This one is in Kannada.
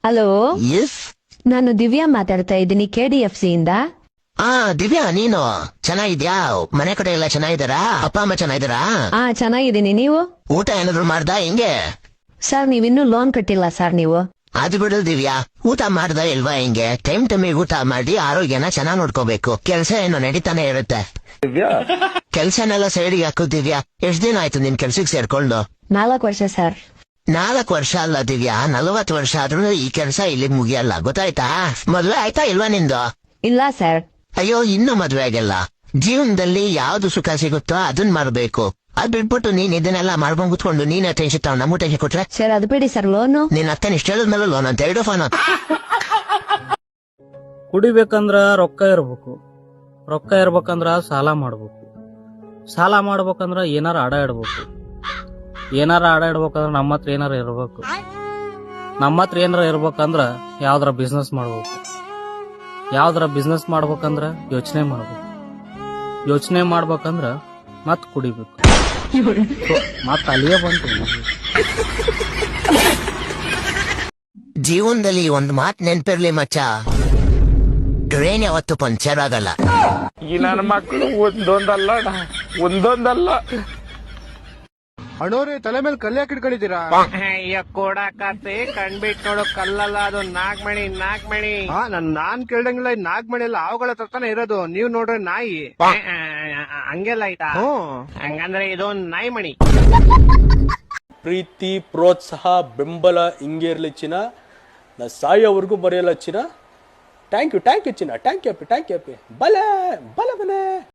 Hello, S. ನಾನು ದಿವ್ಯಾ ಮಾತಾಡ್ತಾ ಇದ್ದೀನಿ KDFC ಇಂದ. ದಿವ್ಯಾ, ನೀನು ಚೆನ್ನಾಗಿದ್ಯಾ? ಮನೆ ಕಡೆ ಎಲ್ಲ ಚೆನ್ನಾಗಿದ್ದಾರಾ? ಅಪ್ಪ ಅಮ್ಮ ಚೆನ್ನಾಗಿದ್ದಾರಾ? ಚೆನ್ನಾಗಿದ್ದೀನಿ. ನೀವು? ಊಟ ಏನಾದ್ರು ಮಾಡ್ದ? ಹೆಂಗೆ? ಸರ್, ನೀವಿನ್ನೂ ಲೋನ್ ಕಟ್ಟಿಲ್ಲ ಸರ್. ನೀವು ಅದು ಬಿಡು ದಿವ್ಯಾ, ಊಟ ಮಾಡ್ದ ಇಲ್ವಾ? ಹೆಂಗೆ? ಟೈಮಿಗೆ ಊಟ ಮಾಡಿ ಆರೋಗ್ಯನ ಚೆನ್ನಾಗ್ ನೋಡ್ಕೋಬೇಕು. ಕೆಲ್ಸ ಏನೋ ನಡೀತಾನೆ ಇರುತ್ತೆ. ಕೆಲ್ಸನೆಲ್ಲ ಸೈಡಿಗೆ ಹಾಕು ದಿವ್ಯಾ. ಎಷ್ಟ್ ದಿನ ಆಯ್ತು ನಿನ್ ಕೆಲ್ಸಕ್ಕೆ ಸೇರ್ಕೊಂಡು? 4 ವರ್ಷ ಸರ್. 4 ವರ್ಷ ಅಲ್ಲ ದಿವ್ಯಾ, 40 ವರ್ಷ ಆದ್ರೂ ಈ ಕೆಲ್ಸ ಇಲ್ಲಿ ಮುಗಿಯಲ್ಲ, ಗೊತ್ತಾಯ್ತಾ? ಮದ್ವೆ ಆಯ್ತಾ ಇಲ್ವಾ ನಿಂದು? ಇಲ್ಲ ಸರ್. ಅಯ್ಯೋ, ಇನ್ನು ಮದ್ವೆ ಆಗಿಲ್ಲ. ಜೀವನದಲ್ಲಿ ಯಾವ್ದು ಸುಖ ಸಿಗುತ್ತೋ ಅದನ್ ಮಾಡ್ಬೇಕು. ಅದ್ ಬಿಟ್ಬಿಟ್ಟು ನೀನ್ ಇದನ್ನೆಲ್ಲ ಮಾಡ್ಕೊಂಡ್ ಕುತ್ಕೊಂಡು ನೀನೇ ಟೆನ್ಷನ್ ತಾವ್ ನಮಗೂ ಟೆನ್ಷನ್ ಕೊಟ್ರೆ ಸರ್, ಅದು ಬಿಡಿ ಸರ್. ಲೋನು ನಿನ್ ಅತ್ತನ ಇಷ್ಟ ಹೇಳಿದ್ಮೇಲೆ ಲೋನ್ ಅಂತ 2 ಫೋನ್. ಕುಡಿಬೇಕಂದ್ರ ರೊಕ್ಕ ಇರ್ಬೇಕು, ರೊಕ್ಕ ಇರ್ಬೇಕಂದ್ರ ಸಾಲ ಮಾಡ್ಬೇಕು, ಸಾಲ ಮಾಡ್ಬೇಕಂದ್ರ ಏನಾರ ಆಡ ಇಡ್ಬೇಕು, ಏನಾರ ಆಡ ಇಡ್ಬೇಕಂದ್ರ ನಮ್ಮ ಹತ್ರ ಏನಾರ ಇರ್ಬೇಕು, ನಮ್ಮ ಹತ್ರ ಏನಾರ ಇರ್ಬೇಕಂದ್ರ ಯಾವ್ದಾರ ಬಿಸ್ನೆಸ್ ಮಾಡ್ಬೇಕು, ಯಾವ್ದಾರ ಬಿಸ್ನೆಸ್ ಮಾಡ್ಬೇಕಂದ್ರ ಯೋಚನೆ ಮಾಡ್ಬೇಕು, ಯೋಚನೆ ಮಾಡ್ಬೇಕಂದ್ರ ಮತ್ ಕುಡಿಬೇಕು, ಮತ್ ಅಲ್ಲಿಯೇ ಬಂತು. ಜೀವನದಲ್ಲಿ ಒಂದ್ ಮಾತ್ ನೆನ್ಪಿರ್ಲಿ ಮಚ್ಚ, ಟ್ರೈನ್ ಯಾವತ್ತು ಪಂಚರ್ ಆಗಲ್ಲ. ಈ ನನ್ನ ಮಕ್ಕಳು ಒಂದೊಂದಲ್ಲ ಅಣ್ಣೋರೆ, ತಲೆ ಮೇಲೆ ಕಲ್ಲು ಯಾಕೆ ಇಟ್ಕೊಂಡಿದ್ದೀರಾ? ಅಯ್ಯ ಕೊಡಕತ್ತೆ ಕಣ್ಬಿಟ್ ನೋಡು, ಕಲ್ಲಲ್ಲ ಅದು ನಾಗ್ಮಣಿ. ನಾನ್ ಕೇಳ್ದಂಗಿಲ್ಲ. ಈ ನಾಗ್ಮಣಿ ಎಲ್ಲ ಅವುಗಳ ಹತ್ರನೇ ಇರೋದು. ನೀವ್ ನೋಡ್ರೆ ನಾಯಿ. ಹಂಗೆಲ್ಲ ಆಯ್ತಾ? ಹಂಗಂದ್ರೆ ಇದು ನಾಯಿ ಮಣಿ. ಪ್ರೀತಿ, ಪ್ರೋತ್ಸಾಹ, ಬೆಂಬಲ ಹಿಂಗೆ ಇರ್ಲಿ ಚಿನ್ನ. ನಾ ಸಾಯೋವರೆಗೂ ಬರೆಯಲ್ಲ ಚಿನ್ನ. ಥ್ಯಾಂಕ್ ಯು ಚಿನ್ನ. ಥ್ಯಾಂಕ್ ಯು ಬಲೆ ಬಲೆ ಬಲೆ.